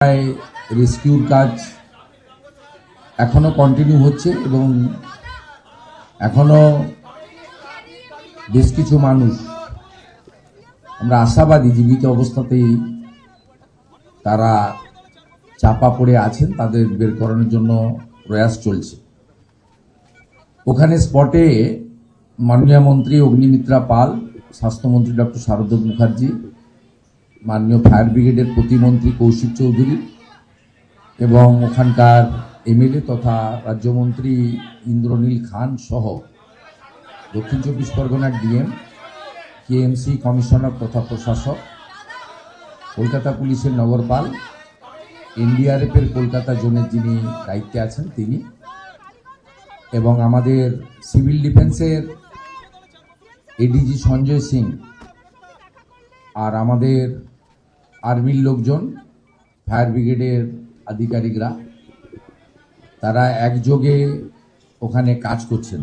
রেস্কিউর কাজ এখনো কন্টিনিউ হচ্ছে এবং এখনো বেশ কিছু মানুষ আমরা আশাবাদী জীবিত অবস্থাতেই তারা চাপা পড়ে আছেন, তাদের বের করানোর জন্য প্রয়াস চলছে। ওখানে স্পটে মাননীয় মন্ত্রী অগ্নিমিত্রা পাল, স্বাস্থ্যমন্ত্রী ডক্টর শারদ মুখার্জি, মাননীয় ফায়ার ব্রিগেডের প্রতিমন্ত্রী কৌশিক চৌধুরী এবং ওখানকার এমএলএ তথা রাজ্যমন্ত্রী ইন্দ্রনীল খান সহ দক্ষিণ চব্বিশ পরগনার ডিএম, কেএমসি কমিশনার তথা প্রশাসক, কলকাতা পুলিশের নগরপাল, এনডিআরএফের কলকাতা জোনের যিনি দায়িত্বে আছেন তিনি, এবং আমাদের সিভিল ডিফেন্সের এডিজি সঞ্জয় সিং আর আমাদের আর্মির লোকজন, ফায়ার ব্রিগেডের আধিকারিকরা, তারা একযোগে ওখানে কাজ করছেন।